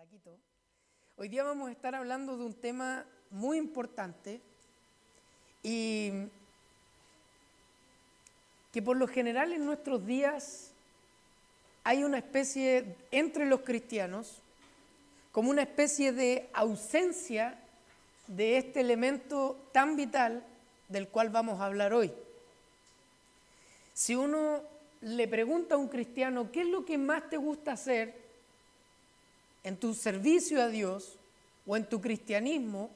Quito. Hoy día vamos a estar hablando de un tema muy importante y que por lo general en nuestros días hay una especie entre los cristianos, como una especie de ausencia de este elemento tan vital del cual vamos a hablar hoy. Si uno le pregunta a un cristiano, ¿qué es lo que más te gusta hacer en tu servicio a Dios o en tu cristianismo?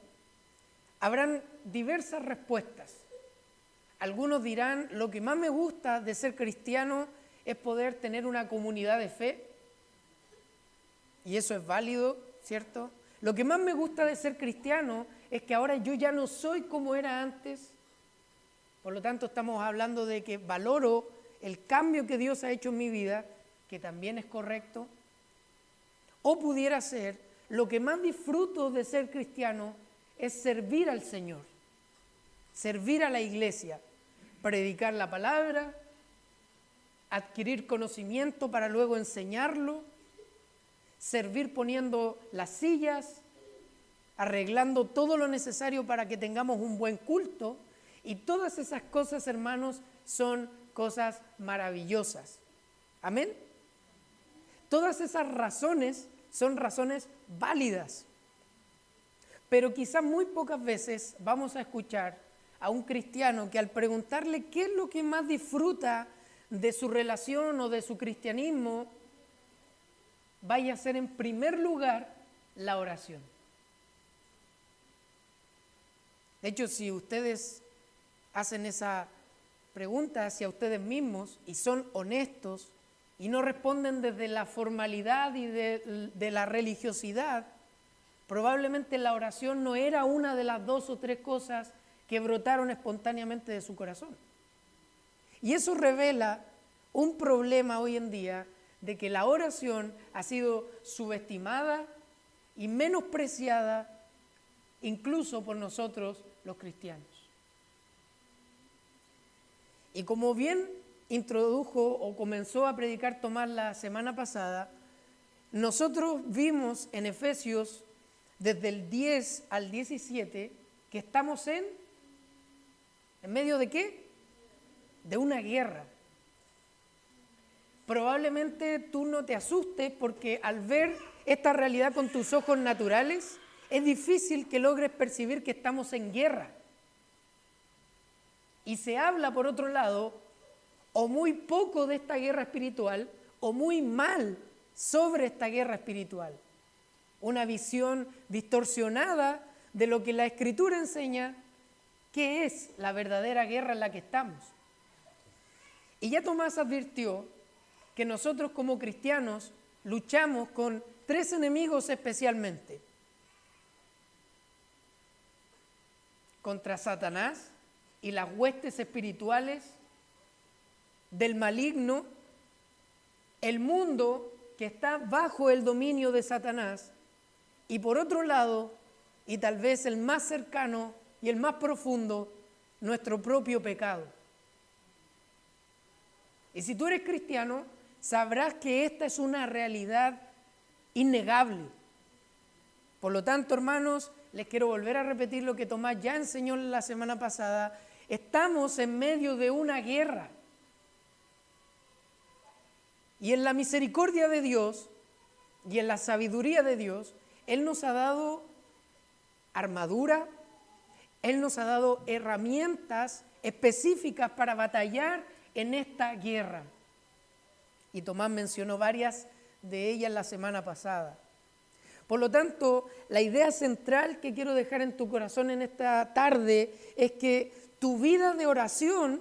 Habrán diversas respuestas. Algunos dirán, lo que más me gusta de ser cristiano es poder tener una comunidad de fe, y eso es válido, ¿cierto? Lo que más me gusta de ser cristiano es que ahora yo ya no soy como era antes, por lo tanto estamos hablando de que valoro el cambio que Dios ha hecho en mi vida, que también es correcto. O pudiera ser, lo que más disfruto de ser cristiano es servir al Señor, servir a la iglesia, predicar la palabra, adquirir conocimiento para luego enseñarlo, servir poniendo las sillas, arreglando todo lo necesario para que tengamos un buen culto. Y todas esas cosas, hermanos, son cosas maravillosas. ¿Amén? Todas esas razones son razones válidas, pero quizás muy pocas veces vamos a escuchar a un cristiano que al preguntarle qué es lo que más disfruta de su relación o de su cristianismo, vaya a ser en primer lugar la oración. De hecho, si ustedes hacen esa pregunta hacia ustedes mismos y son honestos, y no responden desde la formalidad y de la religiosidad, probablemente la oración no era una de las 2 o 3 cosas que brotaron espontáneamente de su corazón. Y eso revela un problema hoy en día de que la oración ha sido subestimada y menospreciada incluso por nosotros los cristianos. Y como bien introdujo o comenzó a predicar Tomás la semana pasada, nosotros vimos en Efesios desde el 10 al 17 que estamos ¿en medio de qué? De una guerra. Probablemente tú no te asustes porque al ver esta realidad con tus ojos naturales es difícil que logres percibir que estamos en guerra. Y se habla, por otro lado, o muy poco de esta guerra espiritual, o muy mal sobre esta guerra espiritual. Una visión distorsionada de lo que la Escritura enseña que es la verdadera guerra en la que estamos. Y ya Tomás advirtió que nosotros como cristianos luchamos con 3 enemigos especialmente. Contra Satanás y las huestes espirituales del maligno, el mundo que está bajo el dominio de Satanás, y por otro lado, y tal vez el más cercano y el más profundo, nuestro propio pecado. Y si tú eres cristiano, sabrás que esta es una realidad innegable. Por lo tanto, hermanos, les quiero volver a repetir lo que Tomás ya enseñó la semana pasada. Estamos en medio de una guerra. Y en la misericordia de Dios y en la sabiduría de Dios, Él nos ha dado armadura, Él nos ha dado herramientas específicas para batallar en esta guerra. Y Tomás mencionó varias de ellas la semana pasada. Por lo tanto, la idea central que quiero dejar en tu corazón en esta tarde es que tu vida de oración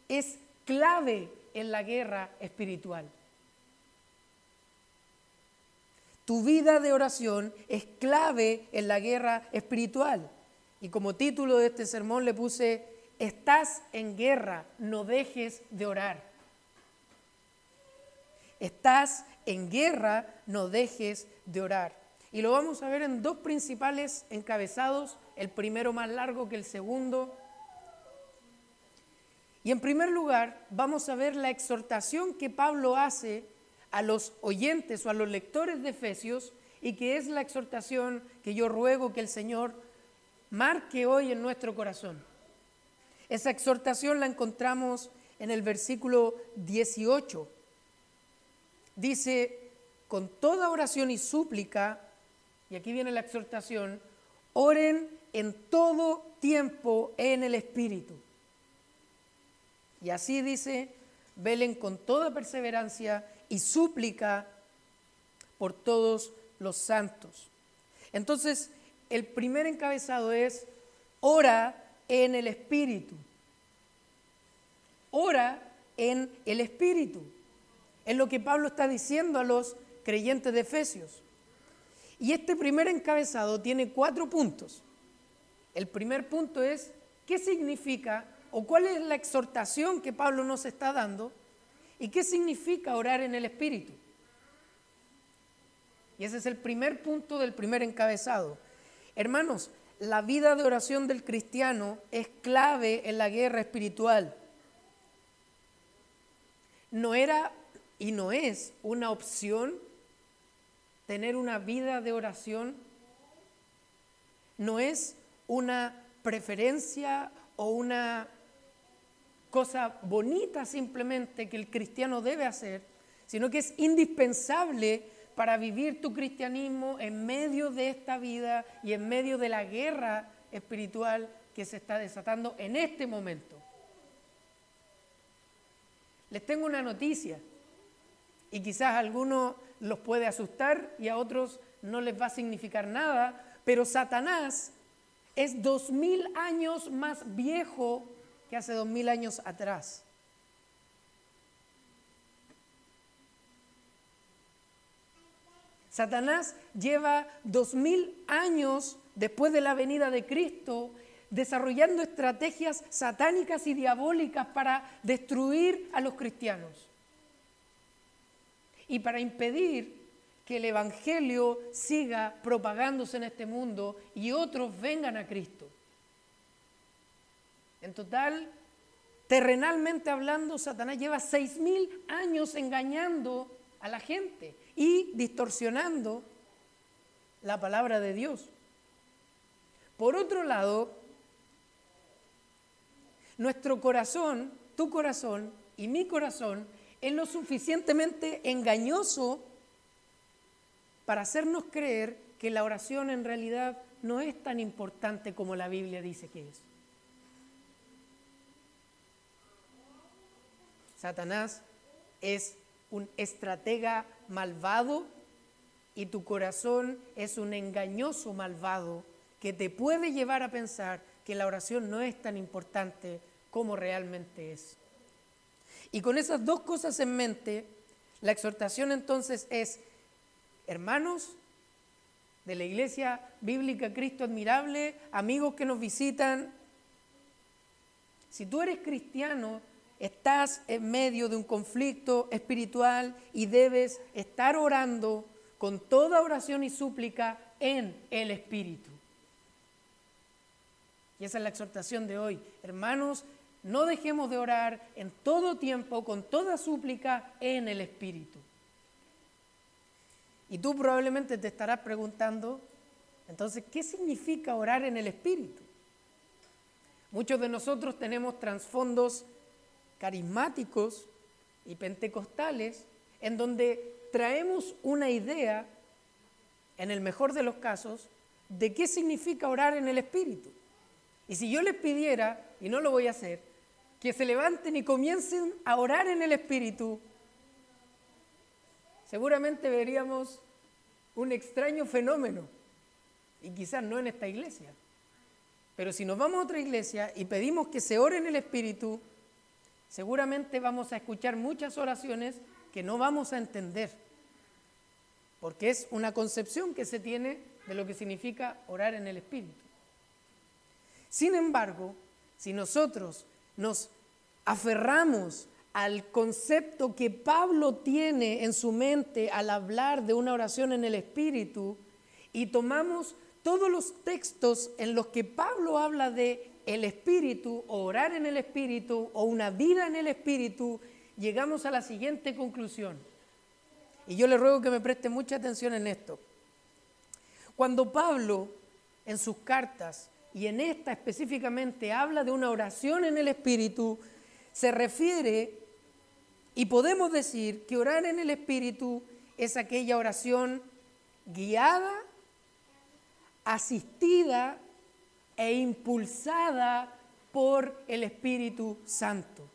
es clave en la guerra espiritual. Tu vida de oración es clave en la guerra espiritual. Y como título de este sermón le puse, estás en guerra, no dejes de orar. Estás en guerra, no dejes de orar. Y lo vamos a ver en 2 principales encabezados, el primero más largo que el segundo. Y en primer lugar, vamos a ver la exhortación que Pablo hace a los oyentes o a los lectores de Efesios y que es la exhortación que yo ruego que el Señor marque hoy en nuestro corazón. Esa exhortación la encontramos en el versículo 18. Dice, con toda oración y súplica, y aquí viene la exhortación, oren en todo tiempo en el Espíritu. Y así dice, velen con toda perseverancia y súplica por todos los santos. Entonces, el primer encabezado es, ora en el Espíritu. Ora en el Espíritu. Es lo que Pablo está diciendo a los creyentes de Efesios. Y este primer encabezado tiene 4 puntos. El primer punto es, ¿qué significa o cuál es la exhortación que Pablo nos está dando? ¿Y qué significa orar en el Espíritu? Y ese es el primer punto del primer encabezado. Hermanos, la vida de oración del cristiano es clave en la guerra espiritual. No era y no es una opción tener una vida de oración. No es una preferencia o una cosa bonita simplemente que el cristiano debe hacer, sino que es indispensable para vivir tu cristianismo en medio de esta vida y en medio de la guerra espiritual que se está desatando en este momento. Les tengo una noticia y quizás a algunos los puede asustar y a otros no les va a significar nada, pero Satanás es 2000 años más viejo que hace 2000 años atrás. Satanás lleva 2000 años después de la venida de Cristo desarrollando estrategias satánicas y diabólicas para destruir a los cristianos y para impedir que el Evangelio siga propagándose en este mundo y otros vengan a Cristo. En total, terrenalmente hablando, Satanás lleva 6000 años engañando a la gente y distorsionando la palabra de Dios. Por otro lado, nuestro corazón, tu corazón y mi corazón, es lo suficientemente engañoso para hacernos creer que la oración en realidad no es tan importante como la Biblia dice que es. Satanás es un estratega malvado y tu corazón es un engañoso malvado que te puede llevar a pensar que la oración no es tan importante como realmente es. Y con esas 2 cosas en mente, la exhortación entonces es, hermanos de la Iglesia Bíblica Cristo Admirable, amigos que nos visitan, si tú eres cristiano, estás en medio de un conflicto espiritual y debes estar orando con toda oración y súplica en el Espíritu. Y esa es la exhortación de hoy. Hermanos, no dejemos de orar en todo tiempo, con toda súplica en el Espíritu. Y tú probablemente te estarás preguntando, entonces, ¿qué significa orar en el Espíritu? Muchos de nosotros tenemos trasfondos carismáticos y pentecostales en donde traemos una idea, en el mejor de los casos, de qué significa orar en el Espíritu. Y si yo les pidiera, y no lo voy a hacer, que se levanten y comiencen a orar en el Espíritu, seguramente veríamos un extraño fenómeno, y quizás no en esta iglesia. Pero si nos vamos a otra iglesia y pedimos que se ore en el Espíritu, seguramente vamos a escuchar muchas oraciones que no vamos a entender, porque es una concepción que se tiene de lo que significa orar en el Espíritu. Sin embargo, si nosotros nos aferramos al concepto que Pablo tiene en su mente al hablar de una oración en el Espíritu y tomamos todos los textos en los que Pablo habla de el Espíritu, o orar en el Espíritu, o una vida en el Espíritu, llegamos a la siguiente conclusión. Y yo le ruego que me preste mucha atención en esto. Cuando Pablo, en sus cartas, y en esta específicamente, habla de una oración en el Espíritu, se refiere, y podemos decir que orar en el Espíritu es aquella oración guiada, asistida e impulsada por el Espíritu Santo.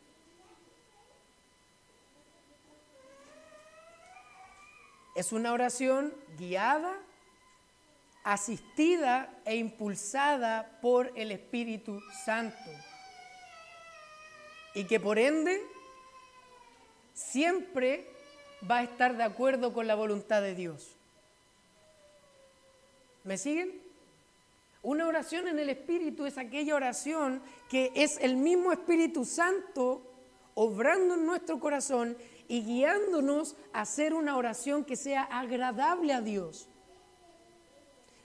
Es una oración guiada, asistida e impulsada por el Espíritu Santo. Y que por ende siempre va a estar de acuerdo con la voluntad de Dios. ¿Me siguen? Una oración en el Espíritu es aquella oración que es el mismo Espíritu Santo obrando en nuestro corazón y guiándonos a hacer una oración que sea agradable a Dios.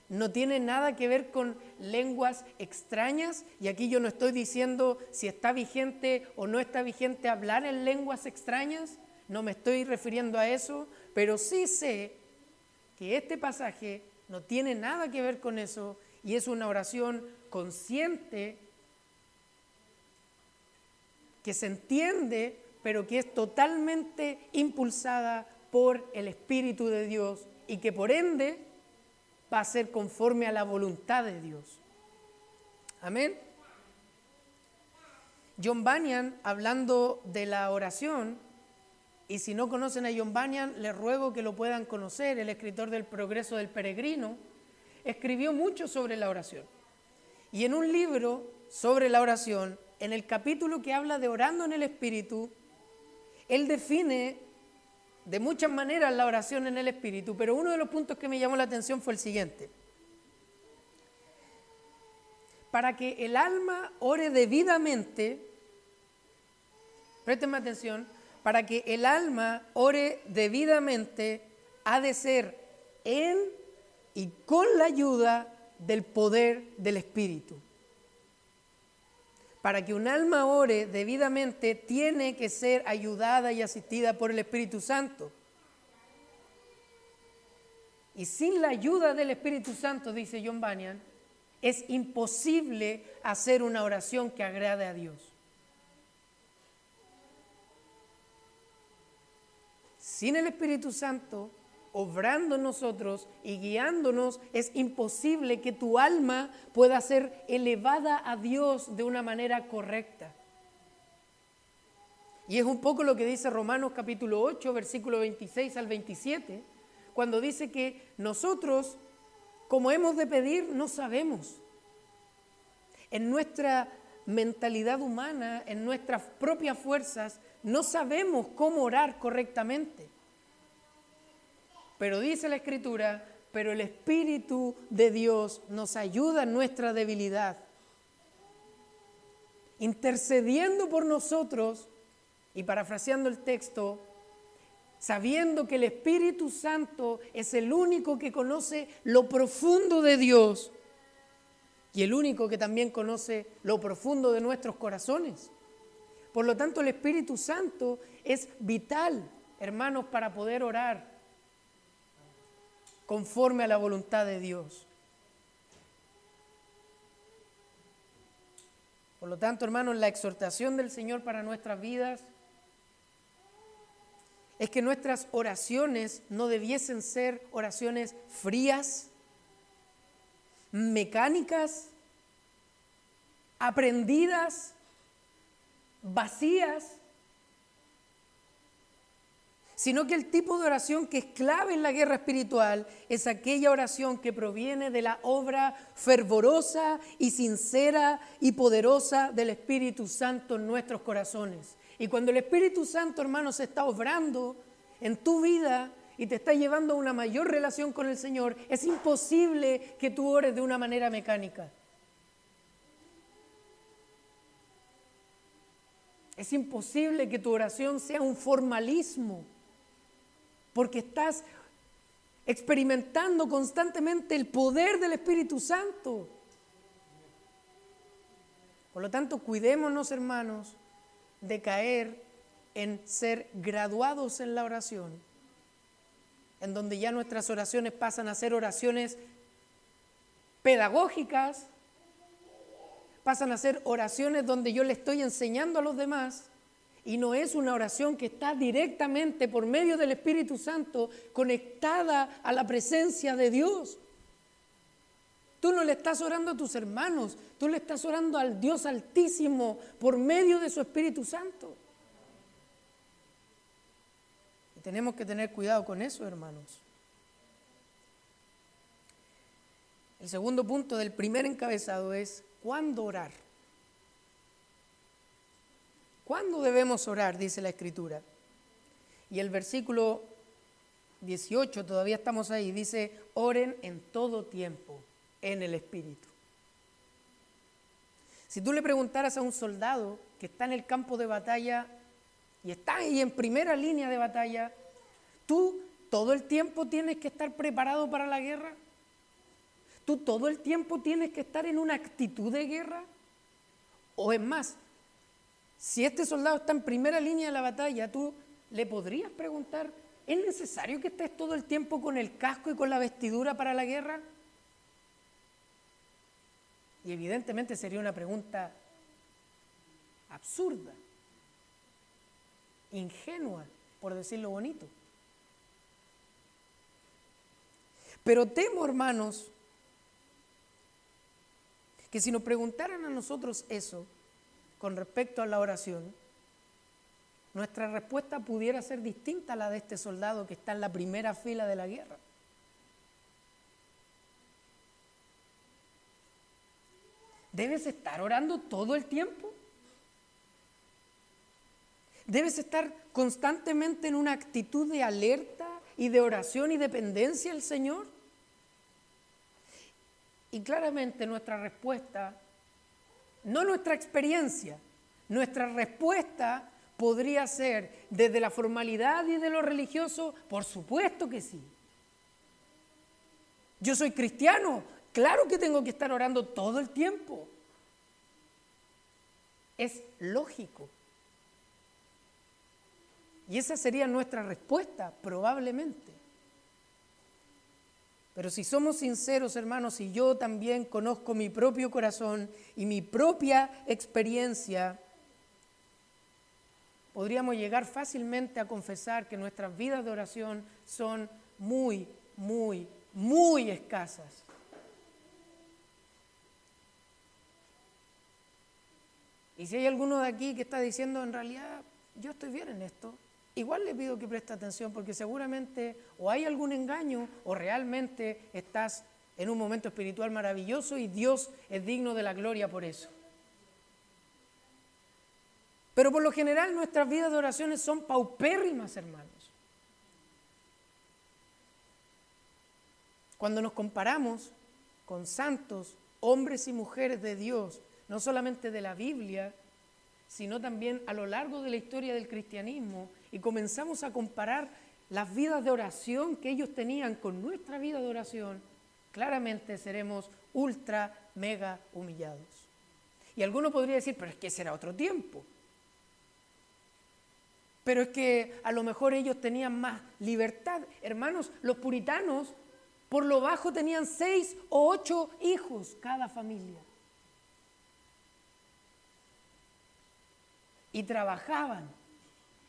No tiene nada que ver con lenguas extrañas, y aquí yo no estoy diciendo si está vigente o no está vigente hablar en lenguas extrañas, no me estoy refiriendo a eso, pero sí sé que este pasaje no tiene nada que ver con eso y es una oración consciente que se entiende, pero que es totalmente impulsada por el Espíritu de Dios y que por ende va a ser conforme a la voluntad de Dios. Amén. John Bunyan, hablando de la oración, y si no conocen a John Bunyan, les ruego que lo puedan conocer, el escritor del Progreso del Peregrino, escribió mucho sobre la oración. Y en un libro sobre la oración, en el capítulo que habla de orando en el Espíritu, él define de muchas maneras la oración en el Espíritu, pero uno de los puntos que me llamó la atención fue el siguiente. Para que el alma ore debidamente, préstenme atención, para que el alma ore debidamente ha de ser en y con la ayuda del poder del Espíritu. Para que un alma ore debidamente tiene que ser ayudada y asistida por el Espíritu Santo. Y sin la ayuda del Espíritu Santo, dice John Bunyan, es imposible hacer una oración que agrade a Dios. Sin el Espíritu Santo obrando en nosotros y guiándonos, es imposible que tu alma pueda ser elevada a Dios de una manera correcta. Y es un poco lo que dice Romanos capítulo 8, versículo 26 al 27, cuando dice que nosotros, como hemos de pedir, no sabemos. En nuestra mentalidad humana, en nuestras propias fuerzas, no sabemos cómo orar correctamente. Pero dice la Escritura, pero el Espíritu de Dios nos ayuda en nuestra debilidad, intercediendo por nosotros, y parafraseando el texto, sabiendo que el Espíritu Santo es el único que conoce lo profundo de Dios y el único que también conoce lo profundo de nuestros corazones. Por lo tanto, el Espíritu Santo es vital, hermanos, para poder orar conforme a la voluntad de Dios. Por lo tanto, hermanos, la exhortación del Señor para nuestras vidas es que nuestras oraciones no debiesen ser oraciones frías, mecánicas, aprendidas, vacías, sino que el tipo de oración que es clave en la guerra espiritual es aquella oración que proviene de la obra fervorosa y sincera y poderosa del Espíritu Santo en nuestros corazones. Y cuando el Espíritu Santo, hermanos, está obrando en tu vida y te está llevando a una mayor relación con el Señor, es imposible que tú ores de una manera mecánica. Es imposible que tu oración sea un formalismo, porque estás experimentando constantemente el poder del Espíritu Santo. Por lo tanto, cuidémonos, hermanos, de caer en ser graduados en la oración en donde ya nuestras oraciones pasan a ser oraciones pedagógicas, pasan a ser oraciones donde yo le estoy enseñando a los demás, y no es una oración que está directamente por medio del Espíritu Santo conectada a la presencia de Dios. Tú no le estás orando a tus hermanos, tú le estás orando al Dios Altísimo por medio de su Espíritu Santo. Y tenemos que tener cuidado con eso, hermanos. El segundo punto del primer encabezado es ¿cuándo orar? ¿Cuándo debemos orar? Dice la Escritura. Y el versículo 18, todavía estamos ahí, dice, oren en todo tiempo en el Espíritu. Si tú le preguntaras a un soldado que está en el campo de batalla y está ahí en primera línea de batalla, ¿tú todo el tiempo tienes que estar preparado para la guerra? ¿Tú todo el tiempo tienes que estar en una actitud de guerra? O es más, si este soldado está en primera línea de la batalla, tú le podrías preguntar, ¿es necesario que estés todo el tiempo con el casco y con la vestidura para la guerra? Y evidentemente sería una pregunta absurda, ingenua, por decirlo bonito. Pero temo, hermanos, que si nos preguntaran a nosotros eso con respecto a la oración, nuestra respuesta pudiera ser distinta a la de este soldado que está en la primera fila de la guerra. ¿Debes estar orando todo el tiempo? ¿Debes estar constantemente en una actitud de alerta y de oración y dependencia al Señor? Y claramente nuestra respuesta, no nuestra experiencia, nuestra respuesta podría ser desde la formalidad y de lo religioso, por supuesto que sí. Yo soy cristiano, claro que tengo que estar orando todo el tiempo. Es lógico. Y esa sería nuestra respuesta, probablemente. Pero si somos sinceros, hermanos, y yo también conozco mi propio corazón y mi propia experiencia, podríamos llegar fácilmente a confesar que nuestras vidas de oración son muy, muy, muy escasas. Y si hay alguno de aquí que está diciendo, en realidad, yo estoy bien en esto, igual le pido que preste atención porque seguramente o hay algún engaño o realmente estás en un momento espiritual maravilloso y Dios es digno de la gloria por eso. Pero por lo general nuestras vidas de oraciones son paupérrimas, hermanos. Cuando nos comparamos con santos, hombres y mujeres de Dios, no solamente de la Biblia, sino también a lo largo de la historia del cristianismo, y comenzamos a comparar las vidas de oración que ellos tenían con nuestra vida de oración, claramente seremos ultra, mega humillados. Y alguno podría decir, pero es que ese era otro tiempo. Pero es que a lo mejor ellos tenían más libertad. Hermanos, los puritanos por lo bajo tenían 6 o 8 hijos cada familia. Y trabajaban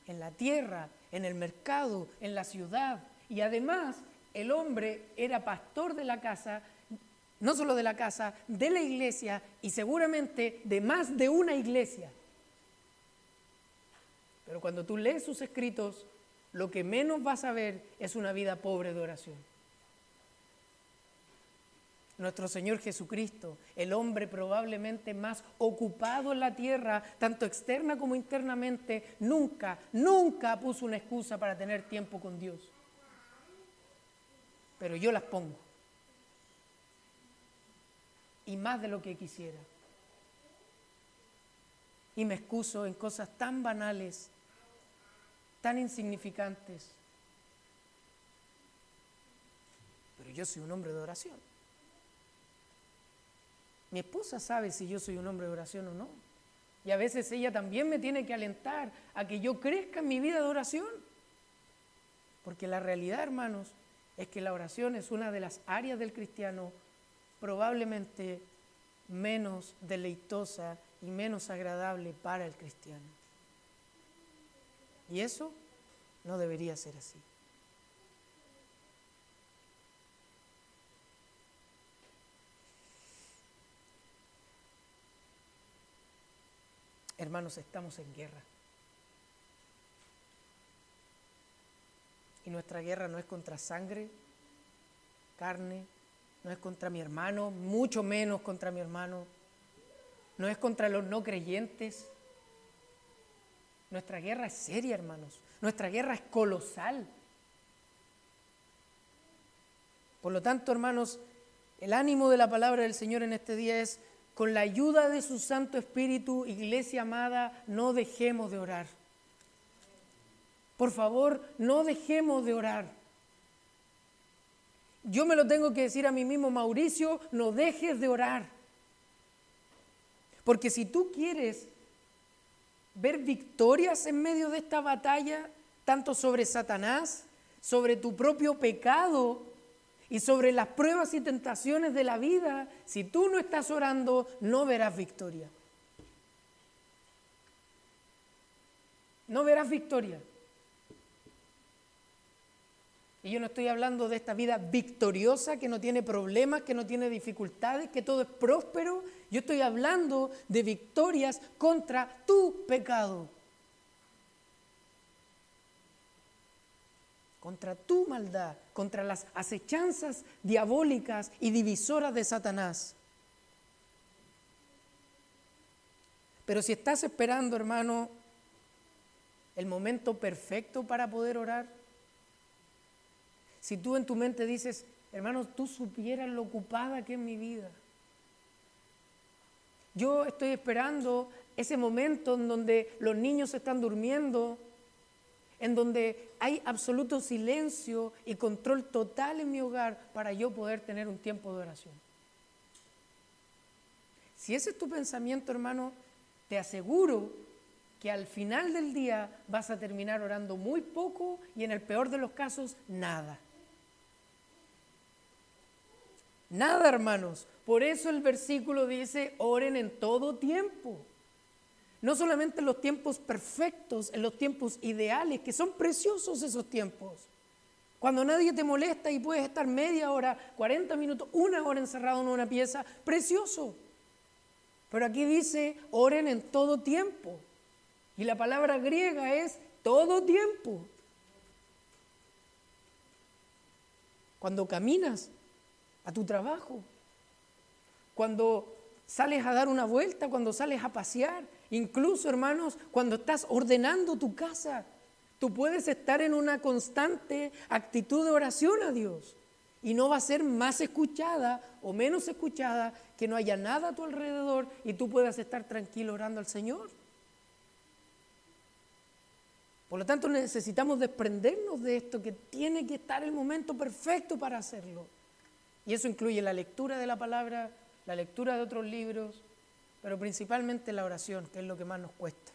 en la tierra, en el mercado, en la ciudad. Y además el hombre era pastor de la casa, no solo de la casa, de la iglesia y seguramente de más de una iglesia. Pero cuando tú lees sus escritos, lo que menos vas a ver es una vida pobre de oración. Nuestro Señor Jesucristo, el hombre probablemente más ocupado en la tierra, tanto externa como internamente, nunca puso una excusa para tener tiempo con Dios. Pero yo las pongo. Y más de lo que quisiera. Y me excuso en cosas tan banales, tan insignificantes. Pero yo soy un hombre de oración. Mi esposa sabe si yo soy un hombre de oración o no. Y a veces ella también me tiene que alentar a que yo crezca en mi vida de oración. Porque la realidad, hermanos, es que la oración es una de las áreas del cristiano probablemente menos deleitosa y menos agradable para el cristiano. Y eso no debería ser así. Hermanos, estamos en guerra. Y nuestra guerra no es contra sangre, carne, no es contra mi hermano, mucho menos contra mi hermano, no es contra los no creyentes. Nuestra guerra es seria, hermanos. Nuestra guerra es colosal. Por lo tanto, hermanos, el ánimo de la palabra del Señor en este día es: con la ayuda de su Santo Espíritu, iglesia amada, no dejemos de orar. Por favor, no dejemos de orar. Yo me lo tengo que decir a mí mismo: Mauricio, no dejes de orar. Porque si tú quieres ver victorias en medio de esta batalla, tanto sobre Satanás, sobre tu propio pecado y sobre las pruebas y tentaciones de la vida, si tú no estás orando, no verás victoria. No verás victoria. Y yo no estoy hablando de esta vida victoriosa que no tiene problemas, que no tiene dificultades, que todo es próspero. Yo estoy hablando de victorias contra tu pecado, contra tu maldad, contra las acechanzas diabólicas y divisoras de Satanás. Pero si estás esperando, hermano, el momento perfecto para poder orar, si tú en tu mente dices: hermano, tú supieras lo ocupada que es mi vida. Yo estoy esperando ese momento en donde los niños están durmiendo, en donde hay absoluto silencio y control total en mi hogar para yo poder tener un tiempo de oración. Si ese es tu pensamiento, hermano, te aseguro que al final del día vas a terminar orando muy poco y en el peor de los casos, nada. Nada, hermanos. Por eso el versículo dice: oren en todo tiempo. No solamente en los tiempos perfectos, en los tiempos ideales, que son preciosos esos tiempos. Cuando nadie te molesta y puedes estar media hora, 40 minutos, 1 hora encerrado en una pieza, precioso. Pero aquí dice: oren en todo tiempo. Y la palabra griega es todo tiempo. Cuando caminas a tu trabajo, cuando sales a dar una vuelta, cuando sales a pasear, incluso, hermanos, cuando estás ordenando tu casa, tú puedes estar en una constante actitud de oración a Dios y no va a ser más escuchada o menos escuchada que no haya nada a tu alrededor y tú puedas estar tranquilo orando al Señor. Por lo tanto, necesitamos desprendernos de esto, que tiene que estar el momento perfecto para hacerlo. Y eso incluye la lectura de la palabra, la lectura de otros libros, pero principalmente la oración, que es lo que más nos cuesta.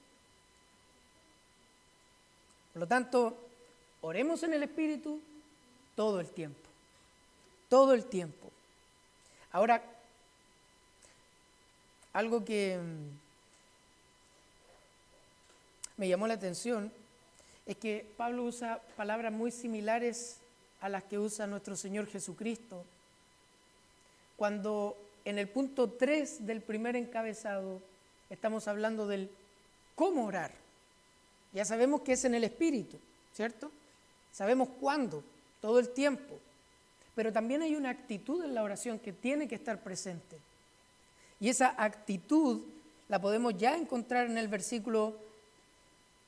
Por lo tanto, oremos en el Espíritu todo el tiempo. Todo el tiempo. Ahora, algo que me llamó la atención es que Pablo usa palabras muy similares a las que usa nuestro Señor Jesucristo, cuando en el punto 3 del primer encabezado estamos hablando del cómo orar. Ya sabemos que es en el Espíritu, ¿cierto? Sabemos cuándo, todo el tiempo. Pero también hay una actitud en la oración que tiene que estar presente. Y esa actitud la podemos ya encontrar en el versículo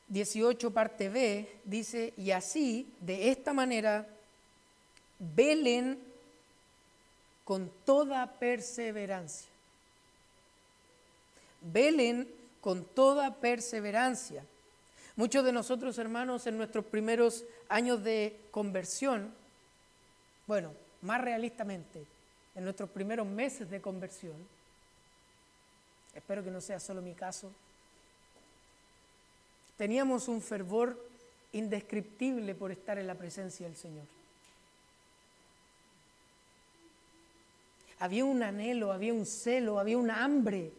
18, parte B, dice: y así, de esta manera, velen con toda perseverancia. Velen con toda perseverancia. Muchos de nosotros, hermanos, en nuestros primeros años de conversión, bueno, más realistamente, en nuestros primeros meses de conversión, espero que no sea solo mi caso, teníamos un fervor indescriptible por estar en la presencia del Señor. había un anhelo, había un celo, había un hambre,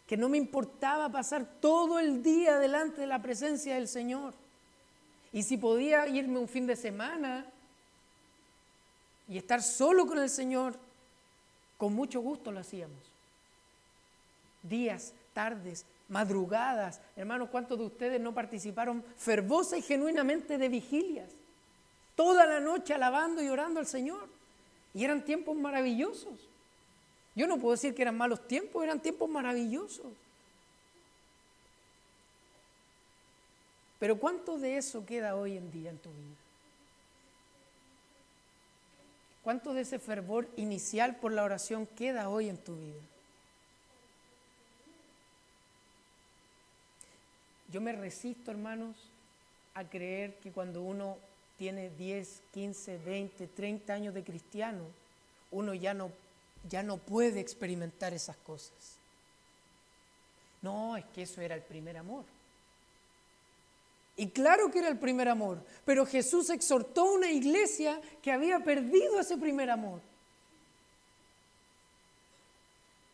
que no me importaba pasar todo el día delante de la presencia del Señor. Y si podía irme un fin de semana y estar solo con el Señor, con mucho gusto lo hacíamos. Días, tardes, madrugadas. Hermanos, ¿cuántos de ustedes no participaron fervosa y genuinamente de vigilias? Toda la noche alabando y orando al Señor. Y eran tiempos maravillosos. Yo no puedo decir que eran malos tiempos, eran tiempos maravillosos. Pero ¿cuánto de eso queda hoy en día en tu vida? ¿Cuánto de ese fervor inicial por la oración queda hoy en tu vida? Yo me resisto, hermanos, a creer que cuando uno tiene 10, 15, 20, 30 años de cristiano, uno ya no puede experimentar esas cosas. No, es que eso era el primer amor. Y claro que era el primer amor, pero Jesús exhortó a una iglesia que había perdido ese primer amor.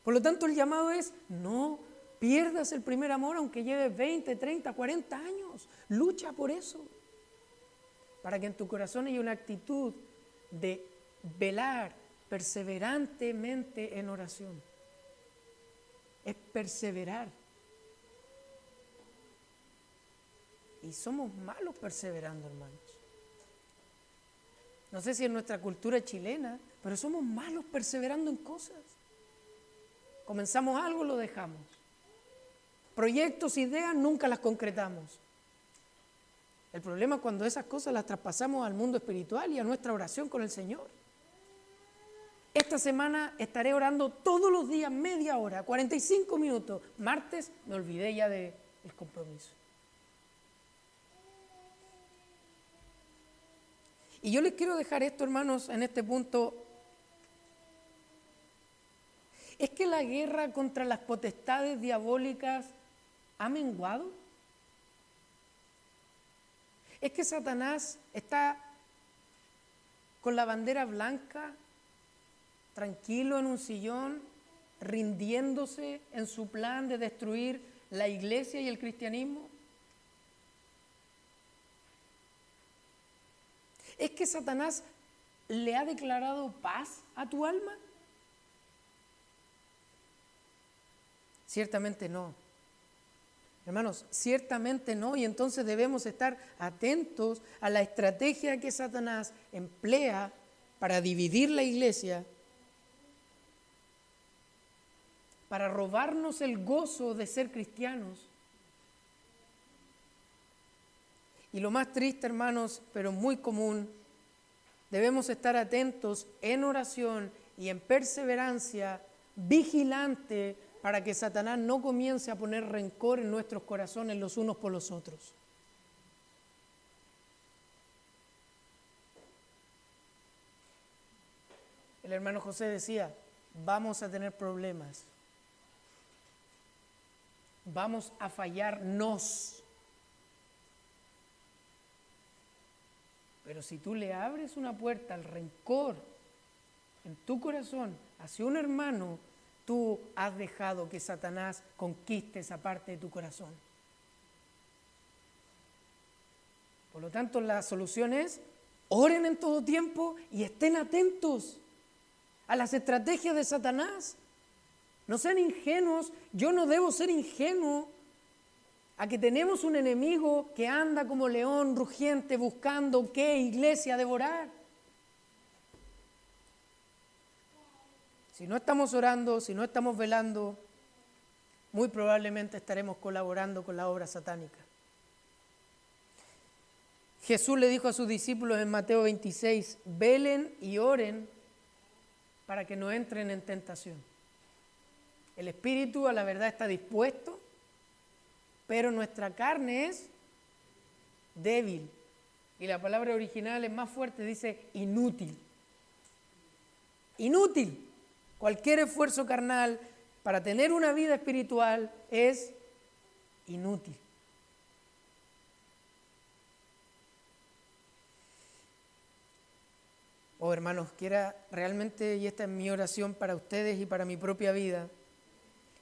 Por lo tanto, el llamado es: no pierdas el primer amor aunque lleves 20, 30, 40 años. Lucha por eso, para que en tu corazón haya una actitud de velar perseverantemente en oración. Es perseverar. Y somos malos perseverando, hermanos. No sé si en nuestra cultura chilena, pero somos malos perseverando en cosas. Comenzamos algo, lo dejamos. Proyectos, ideas, nunca las concretamos. El problema es cuando esas cosas las traspasamos al mundo espiritual y a nuestra oración con el Señor. Esta semana estaré orando todos los días, media hora, 45 minutos. Martes me olvidé ya del compromiso. Y yo les quiero dejar esto, hermanos, en este punto. ¿Es que la guerra contra las potestades diabólicas ha menguado? ¿Es que Satanás está con la bandera blanca, tranquilo en un sillón, rindiéndose en su plan de destruir la iglesia y el cristianismo? ¿Es que Satanás le ha declarado paz a tu alma? Ciertamente no. Hermanos, ciertamente no, y entonces debemos estar atentos a la estrategia que Satanás emplea para dividir la iglesia, para robarnos el gozo de ser cristianos. Y lo más triste, hermanos, pero muy común, debemos estar atentos en oración y en perseverancia, vigilante, para que Satanás no comience a poner rencor en nuestros corazones los unos por los otros. El hermano José decía: vamos a tener problemas, vamos a fallarnos. Pero si tú le abres una puerta al rencor en tu corazón hacia un hermano, tú has dejado que Satanás conquiste esa parte de tu corazón. Por lo tanto, la solución es: oren en todo tiempo y estén atentos a las estrategias de Satanás. No sean ingenuos. Yo no debo ser ingenuo a que tenemos un enemigo que anda como león rugiente buscando qué iglesia devorar. Si no estamos orando, si no estamos velando, muy probablemente estaremos colaborando con la obra satánica. Jesús le dijo a sus discípulos en Mateo 26: velen y oren para que no entren en tentación. El espíritu a la verdad está dispuesto, pero nuestra carne es débil. Y la palabra original es más fuerte, dice inútil. Inútil. Cualquier esfuerzo carnal para tener una vida espiritual es inútil. Oh, hermanos, quiera realmente, y esta es mi oración para ustedes y para mi propia vida,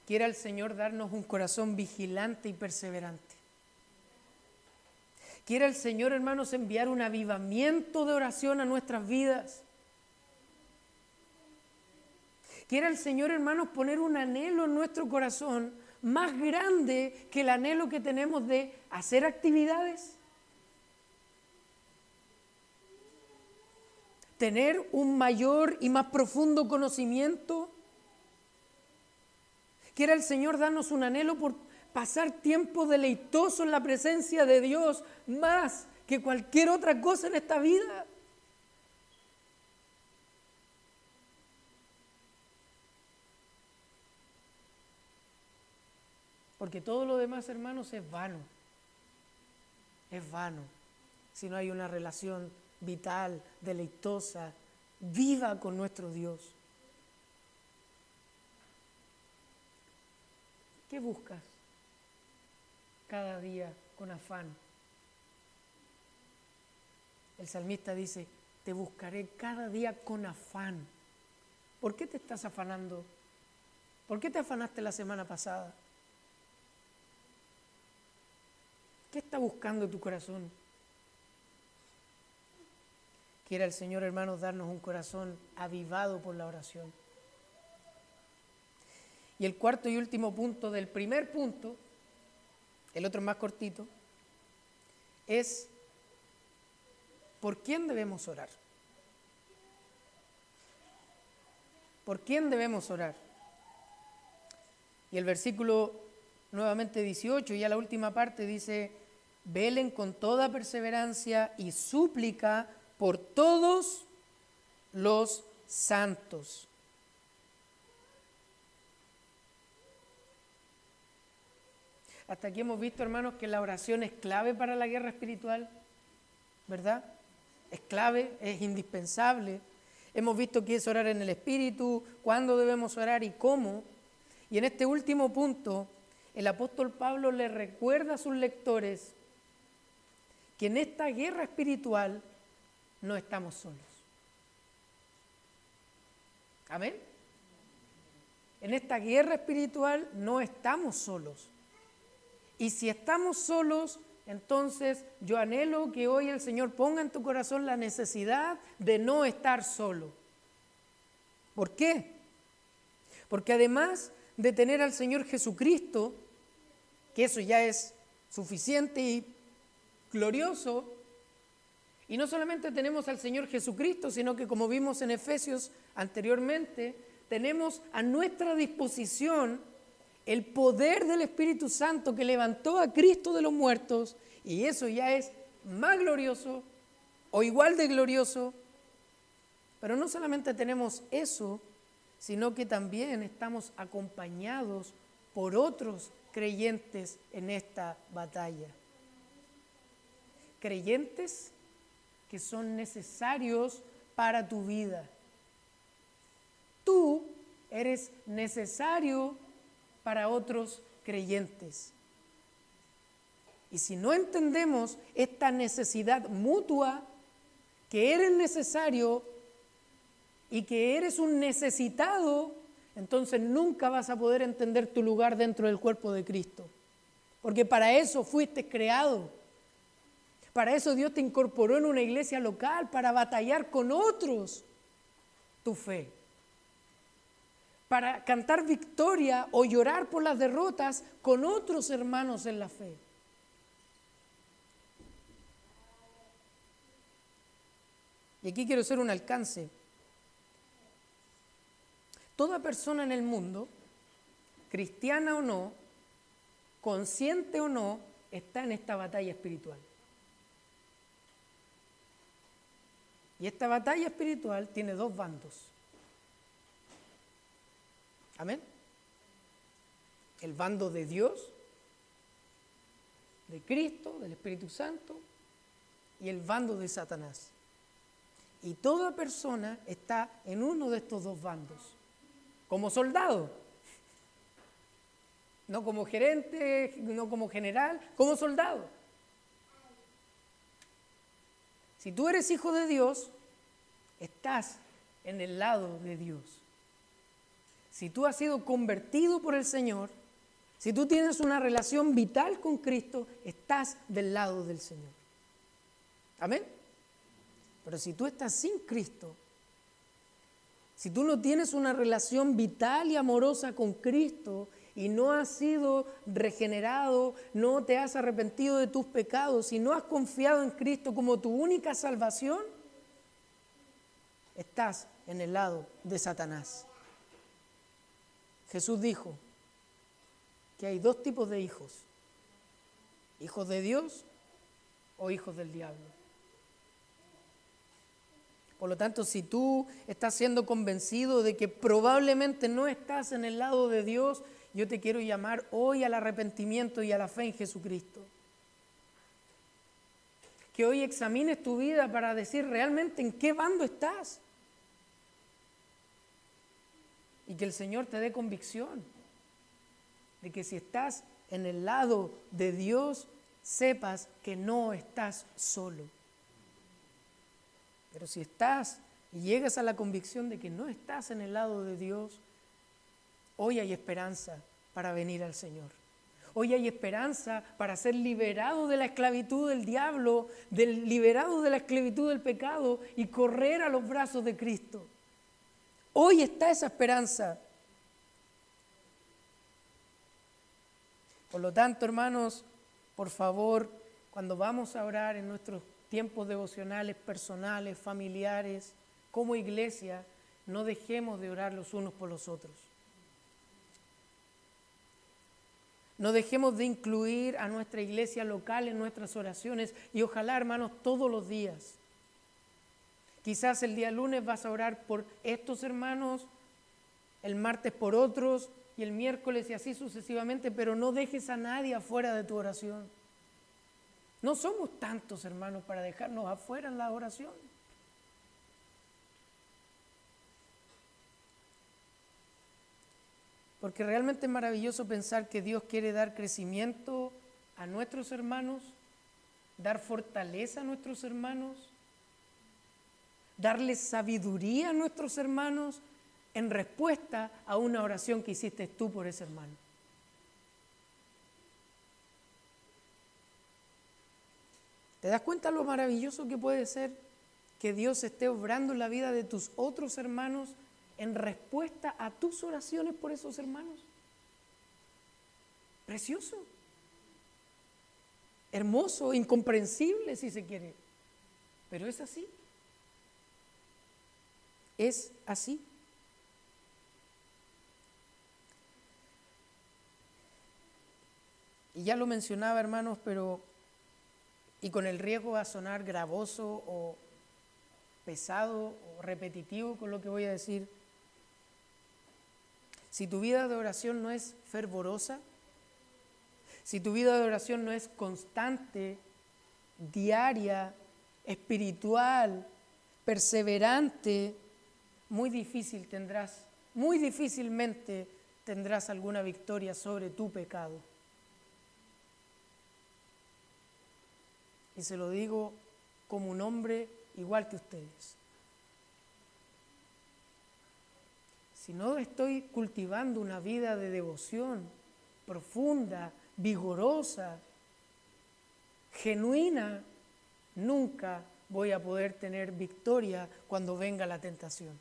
quiera el Señor darnos un corazón vigilante y perseverante. Quiera el Señor, hermanos, enviar un avivamiento de oración a nuestras vidas. Quiera el Señor, hermanos, poner un anhelo en nuestro corazón más grande que el anhelo que tenemos de hacer actividades. Tener un mayor y más profundo conocimiento. Quiera el Señor darnos un anhelo por pasar tiempo deleitoso en la presencia de Dios más que cualquier otra cosa en esta vida. Porque todo lo demás, hermanos, es vano. Es vano si no hay una relación vital, deleitosa, viva con nuestro Dios. ¿Qué buscas cada día con afán? El salmista dice, te buscaré cada día con afán. ¿Por qué te estás afanando? ¿Por qué te afanaste la semana pasada? ¿Qué está buscando tu corazón? Quiera el Señor, hermanos, darnos un corazón avivado por la oración. Y el cuarto y último punto del primer punto, el otro más cortito, es ¿por quién debemos orar? ¿Por quién debemos orar? Y el versículo nuevamente 18, ya la última parte dice, velen con toda perseverancia y súplica por todos los santos. Hasta aquí hemos visto, hermanos, que la oración es clave para la guerra espiritual, ¿verdad? Es clave, es indispensable. Hemos visto qué es orar en el Espíritu, cuándo debemos orar y cómo. Y en este último punto, el apóstol Pablo le recuerda a sus lectores que en esta guerra espiritual no estamos solos. ¿Amén? En esta guerra espiritual no estamos solos. Y si estamos solos, entonces yo anhelo que hoy el Señor ponga en tu corazón la necesidad de no estar solo. ¿Por qué? Porque además de tener al Señor Jesucristo, que eso ya es suficiente y glorioso, y no solamente tenemos al Señor Jesucristo, sino que como vimos en Efesios anteriormente, tenemos a nuestra disposición el poder del Espíritu Santo que levantó a Cristo de los muertos, y eso ya es más glorioso o igual de glorioso. Pero no solamente tenemos eso, sino que también estamos acompañados por otros creyentes en esta batalla. Creyentes que son necesarios para tu vida. Tú eres necesario para otros creyentes. Y si no entendemos esta necesidad mutua, que eres necesario y que eres un necesitado, entonces nunca vas a poder entender tu lugar dentro del cuerpo de Cristo. Porque para eso fuiste creado. Para eso Dios te incorporó en una iglesia local, para batallar con otros tu fe. Para cantar victoria o llorar por las derrotas con otros hermanos en la fe. Y aquí quiero hacer un alcance. Toda persona en el mundo, cristiana o no, consciente o no, está en esta batalla espiritual. Y esta batalla espiritual tiene dos bandos. ¿Amén? El bando de Dios, de Cristo, del Espíritu Santo, y el bando de Satanás. Y toda persona está en uno de estos dos bandos, como soldado. No como gerente, no como general, como soldado. Si tú eres hijo de Dios, estás en el lado de Dios. Si tú has sido convertido por el Señor, si tú tienes una relación vital con Cristo, estás del lado del Señor. Amén. Pero si tú estás sin Cristo, si tú no tienes una relación vital y amorosa con Cristo y no has sido regenerado, no te has arrepentido de tus pecados y no has confiado en Cristo como tu única salvación, estás en el lado de Satanás. Jesús dijo que hay dos tipos de hijos: hijos de Dios o hijos del diablo. Por lo tanto, si tú estás siendo convencido de que probablemente no estás en el lado de Dios, yo te quiero llamar hoy al arrepentimiento y a la fe en Jesucristo. Que hoy examines tu vida para decir realmente en qué bando estás. Y que el Señor te dé convicción de que si estás en el lado de Dios, sepas que no estás solo. Pero si estás y llegas a la convicción de que no estás en el lado de Dios, hoy hay esperanza para venir al Señor. Hoy hay esperanza para ser liberado de la esclavitud del diablo, liberado de la esclavitud del pecado y correr a los brazos de Cristo. Hoy está esa esperanza. Por lo tanto, hermanos, por favor, cuando vamos a orar en nuestros tiempos devocionales, personales, familiares, como iglesia, no dejemos de orar los unos por los otros. No dejemos de incluir a nuestra iglesia local en nuestras oraciones y ojalá, hermanos, todos los días. Quizás el día lunes vas a orar por estos hermanos, el martes por otros y el miércoles y así sucesivamente, pero no dejes a nadie afuera de tu oración. No somos tantos, hermanos, para dejarnos afuera en la oración. Porque realmente es maravilloso pensar que Dios quiere dar crecimiento a nuestros hermanos, dar fortaleza a nuestros hermanos, darles sabiduría a nuestros hermanos en respuesta a una oración que hiciste tú por ese hermano. ¿Te das cuenta lo maravilloso que puede ser que Dios esté obrando en la vida de tus otros hermanos en respuesta a tus oraciones por esos hermanos? Precioso, hermoso, incomprensible si se quiere, pero es así. Es así. Y ya lo mencionaba, hermanos, pero y con el riesgo a sonar gravoso o pesado o repetitivo con lo que voy a decir, si tu vida de oración no es fervorosa, si tu vida de oración no es constante, diaria, espiritual, perseverante, muy difícilmente tendrás alguna victoria sobre tu pecado. Y se lo digo como un hombre igual que ustedes. Si no estoy cultivando una vida de devoción profunda, vigorosa, genuina, nunca voy a poder tener victoria cuando venga la tentación.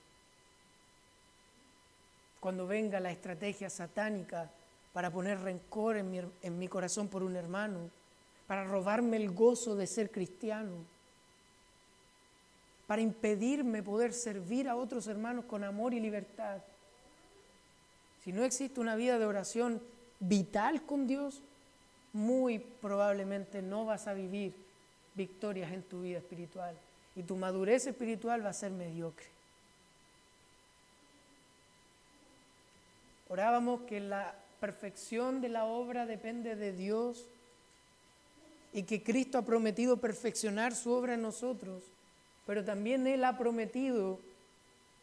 Cuando venga la estrategia satánica para poner rencor en mi corazón por un hermano, para robarme el gozo de ser cristiano, para impedirme poder servir a otros hermanos con amor y libertad. Si no existe una vida de oración vital con Dios, muy probablemente no vas a vivir victorias en tu vida espiritual y tu madurez espiritual va a ser mediocre. Orábamos que la perfección de la obra depende de Dios y que Cristo ha prometido perfeccionar su obra en nosotros, pero también Él ha prometido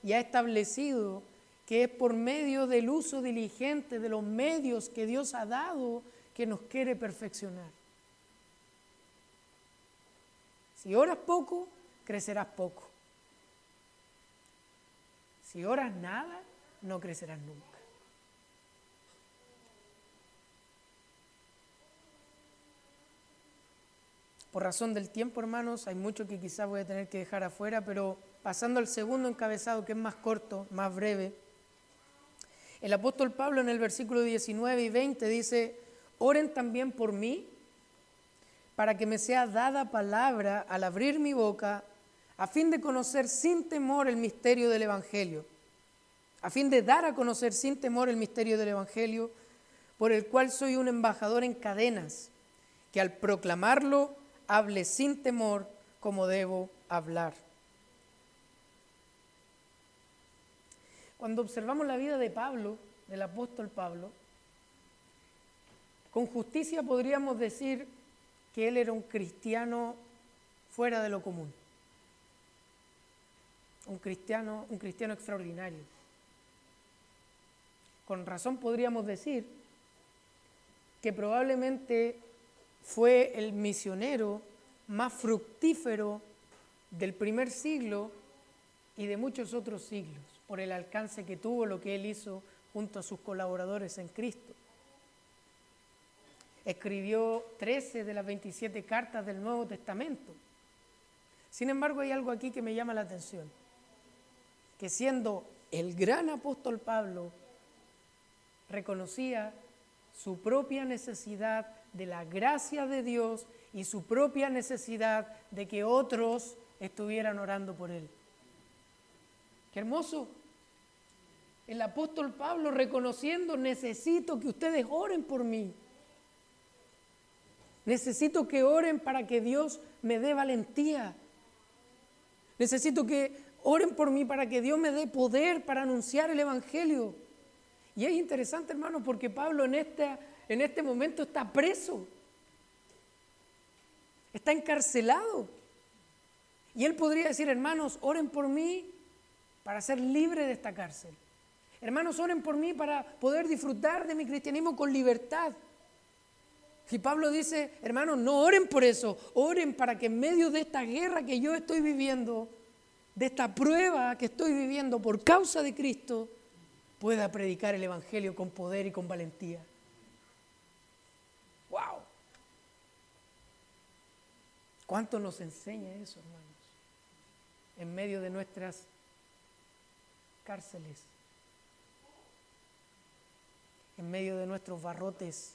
y ha establecido que es por medio del uso diligente de los medios que Dios ha dado que nos quiere perfeccionar. Si oras poco, crecerás poco. Si oras nada, no crecerás nunca. Por razón del tiempo, hermanos, hay mucho que quizás voy a tener que dejar afuera, pero pasando al segundo encabezado, que es más corto, más breve, el apóstol Pablo en el versículo 19 y 20 dice: oren también por mí, para que me sea dada palabra al abrir mi boca, a fin de conocer sin temor el misterio del Evangelio, a fin de dar a conocer sin temor el misterio del Evangelio, por el cual soy un embajador en cadenas, que al proclamarlo hable sin temor como debo hablar. Cuando observamos la vida de Pablo, del apóstol Pablo, con justicia podríamos decir que él era un cristiano fuera de lo común, un cristiano extraordinario. Con razón podríamos decir que probablemente fue el misionero más fructífero del primer siglo y de muchos otros siglos, por el alcance que tuvo lo que él hizo junto a sus colaboradores en Cristo. Escribió 13 de las 27 cartas del Nuevo Testamento. Sin embargo, hay algo aquí que me llama la atención, que siendo el gran apóstol Pablo, reconocía su propia necesidad de la gracia de Dios y su propia necesidad de que otros estuvieran orando por él. ¡Qué hermoso! El apóstol Pablo reconociendo: necesito que ustedes oren por mí. Necesito que oren para que Dios me dé valentía. Necesito que oren por mí para que Dios me dé poder para anunciar el Evangelio. Y es interesante, hermano, porque Pablo en este momento está preso. Está encarcelado. Y él podría decir: hermanos, oren por mí para ser libre de esta cárcel. Hermanos, oren por mí para poder disfrutar de mi cristianismo con libertad. Y Pablo dice: hermanos, no oren por eso, oren para que en medio de esta guerra que yo estoy viviendo, de esta prueba que estoy viviendo por causa de Cristo, pueda predicar el Evangelio con poder y con valentía. ¡Wow! ¿Cuánto nos enseña eso, hermanos? En medio de nuestras cárceles, en medio de nuestros barrotes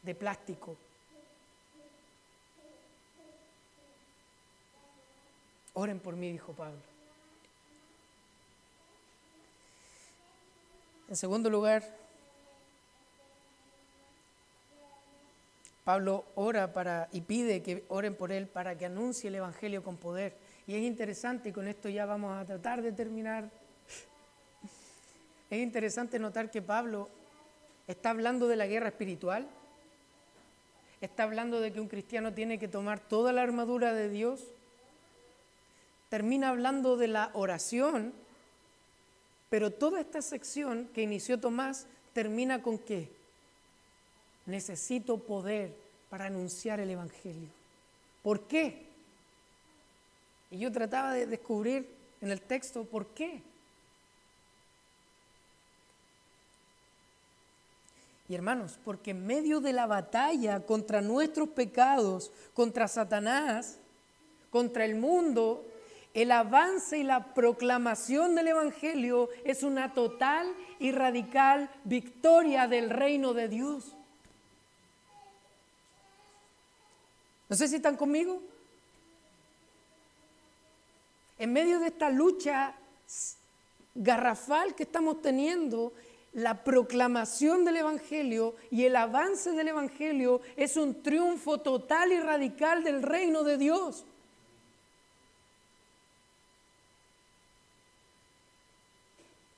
de plástico. Oren por mí, dijo Pablo. En segundo lugar, Pablo ora y pide que oren por él para que anuncie el Evangelio con poder. Y es interesante, y con esto ya vamos a tratar de terminar, es interesante notar que Pablo está hablando de la guerra espiritual, está hablando de que un cristiano tiene que tomar toda la armadura de Dios, termina hablando de la oración, pero toda esta sección que inició Tomás termina con ¿qué? Necesito poder para anunciar el Evangelio. ¿Por qué? Y yo trataba de descubrir en el texto por qué. Y hermanos, porque en medio de la batalla contra nuestros pecados, contra Satanás, contra el mundo, el avance y la proclamación del Evangelio es una total y radical victoria del reino de Dios. No sé si están conmigo. En medio de esta lucha garrafal que estamos teniendo, la proclamación del Evangelio y el avance del Evangelio es un triunfo total y radical del reino de Dios.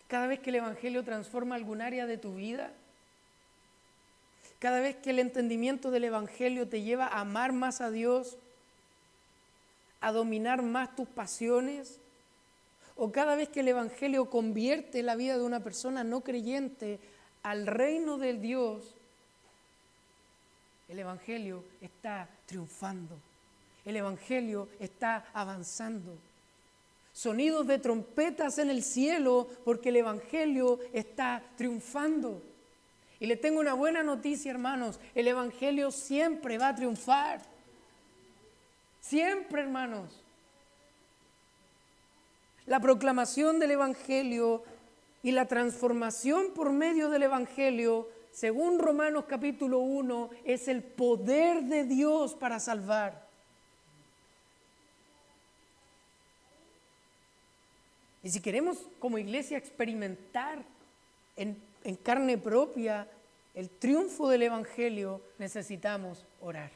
Cada vez que el Evangelio transforma algún área de tu vida, cada vez que el entendimiento del Evangelio te lleva a amar más a Dios, a dominar más tus pasiones, o cada vez que el Evangelio convierte la vida de una persona no creyente al reino del Dios, el Evangelio está triunfando, el Evangelio está avanzando. sonidos de trompetas en el cielo, porque el Evangelio está triunfando. Y les tengo una buena noticia, hermanos, el Evangelio siempre va a triunfar. Siempre, hermanos. La proclamación del Evangelio y la transformación por medio del Evangelio, según Romanos capítulo 1, es el poder de Dios para salvar. Y si queremos como iglesia experimentar en carne propia el triunfo del Evangelio, necesitamos orar.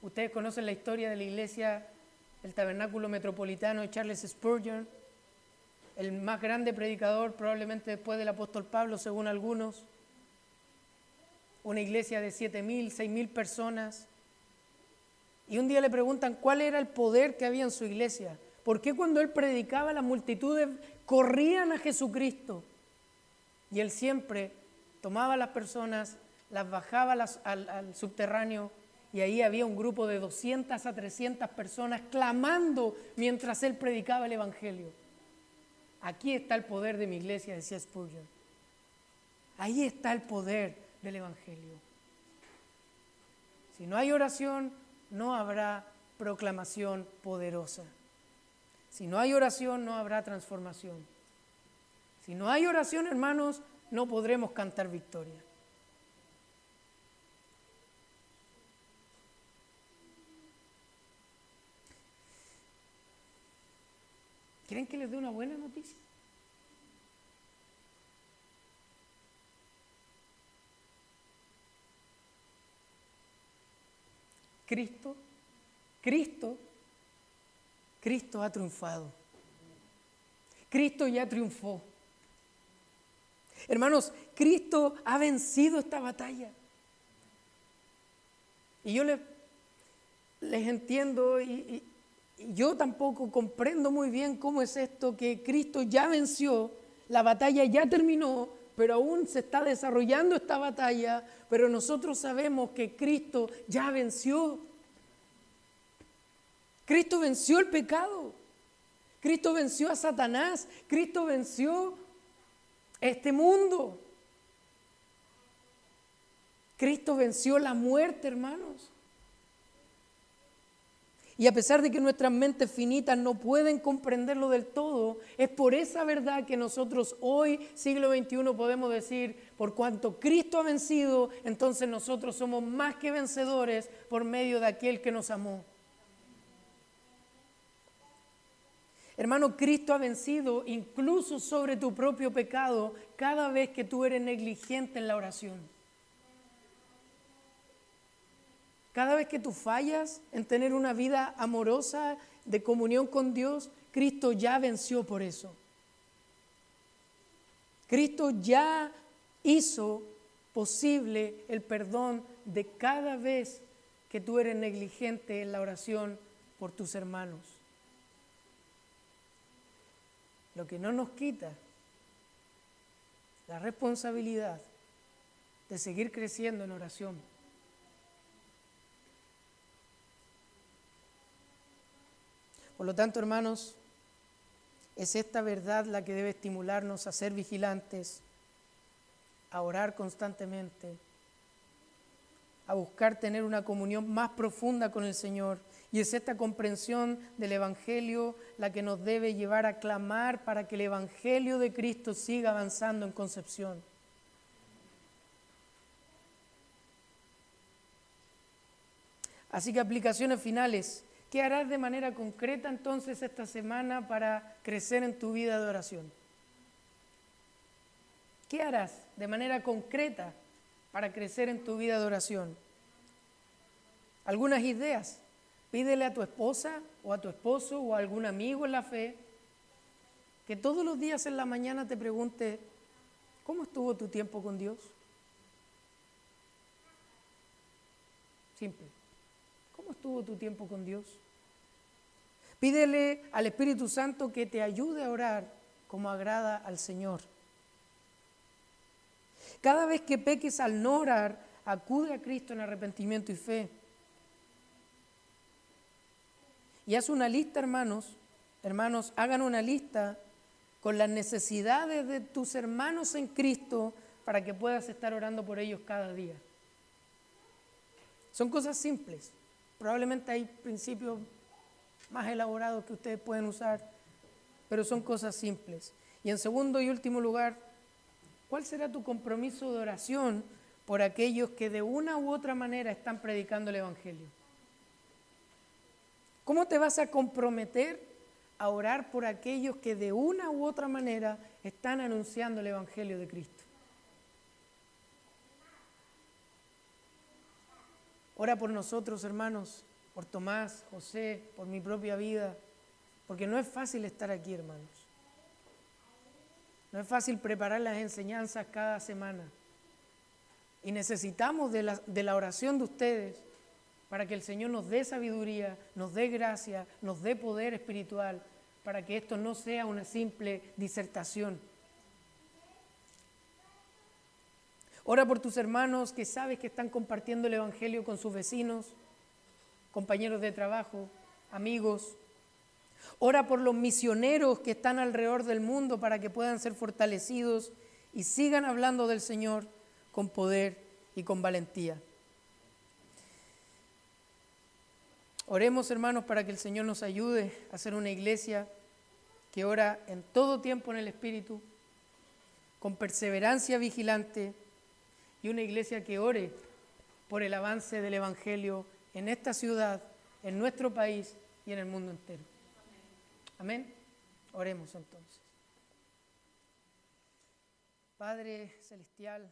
Ustedes conocen la historia de la iglesia, el tabernáculo metropolitano de Charles Spurgeon, el más grande predicador probablemente después del apóstol Pablo, según algunos. Una iglesia de 7,000, 6,000 personas. Y un día le preguntan cuál era el poder que había en su iglesia. ¿Por qué cuando él predicaba las multitudes corrían a Jesucristo? Y él siempre tomaba a las personas, las bajaba al subterráneo, y ahí había un grupo de 200 a 300 personas clamando mientras él predicaba el Evangelio. Aquí está el poder de mi iglesia, decía Spurgeon. Ahí está el poder del Evangelio. Si no hay oración, no habrá proclamación poderosa. Si no hay oración, no habrá transformación. Si no hay oración, hermanos, no podremos cantar victoria. ¿Quieren que les dé una buena noticia? Cristo ha triunfado. Cristo ya triunfó. Hermanos, Cristo ha vencido esta batalla. Y yo les entiendo y yo tampoco comprendo muy bien cómo es esto, que Cristo ya venció, la batalla ya terminó, pero aún se está desarrollando esta batalla, pero nosotros sabemos que Cristo ya venció. Cristo venció el pecado, Cristo venció a Satanás, Cristo venció este mundo. Cristo venció la muerte, hermanos. Y a pesar de que nuestras mentes finitas no pueden comprenderlo del todo, es por esa verdad que nosotros hoy, siglo XXI, podemos decir, por cuanto Cristo ha vencido, entonces nosotros somos más que vencedores por medio de aquel que nos amó. Hermano, Cristo ha vencido incluso sobre tu propio pecado cada vez que tú eres negligente en la oración. Cada vez que tú fallas en tener una vida amorosa de comunión con Dios, Cristo ya venció por eso. Cristo ya hizo posible el perdón de cada vez que tú eres negligente en la oración por tus hermanos. Lo que no nos quita la responsabilidad de seguir creciendo en oración. Por lo tanto, hermanos, es esta verdad la que debe estimularnos a ser vigilantes, a orar constantemente, a buscar tener una comunión más profunda con el Señor. Y es esta comprensión del Evangelio la que nos debe llevar a clamar para que el Evangelio de Cristo siga avanzando en Concepción. Así que aplicaciones finales. ¿Qué harás de manera concreta entonces esta semana para crecer en tu vida de oración? ¿Qué harás de manera concreta para crecer en tu vida de oración? Algunas ideas. Pídele a tu esposa o a tu esposo o a algún amigo en la fe que todos los días en la mañana te pregunte, ¿cómo estuvo tu tiempo con Dios? Simple. ¿Cómo estuvo tu tiempo con Dios? Pídele al Espíritu Santo que te ayude a orar como agrada al Señor. Cada vez que peques al no orar, acude a Cristo en arrepentimiento y fe. Y haz una lista, hermanos, hagan una lista con las necesidades de tus hermanos en Cristo para que puedas estar orando por ellos cada día. Son cosas simples. Probablemente hay principios más elaborados que ustedes pueden usar, pero son cosas simples. Y en segundo y último lugar, ¿cuál será tu compromiso de oración por aquellos que de una u otra manera están predicando el Evangelio? ¿Cómo te vas a comprometer a orar por aquellos que de una u otra manera están anunciando el Evangelio de Cristo? Ora por nosotros, hermanos, por Tomás, José, por mi propia vida, porque no es fácil estar aquí, hermanos. No es fácil preparar las enseñanzas cada semana. Y necesitamos de la oración de ustedes para que el Señor nos dé sabiduría, nos dé gracia, nos dé poder espiritual, para que esto no sea una simple disertación. Ora por tus hermanos que sabes que están compartiendo el Evangelio con sus vecinos, compañeros de trabajo, amigos. Ora por los misioneros que están alrededor del mundo para que puedan ser fortalecidos y sigan hablando del Señor con poder y con valentía. Oremos, hermanos, para que el Señor nos ayude a ser una iglesia que ora en todo tiempo en el Espíritu, con perseverancia vigilante, y una iglesia que ore por el avance del Evangelio en esta ciudad, en nuestro país y en el mundo entero. Amén. Oremos entonces. Padre Celestial,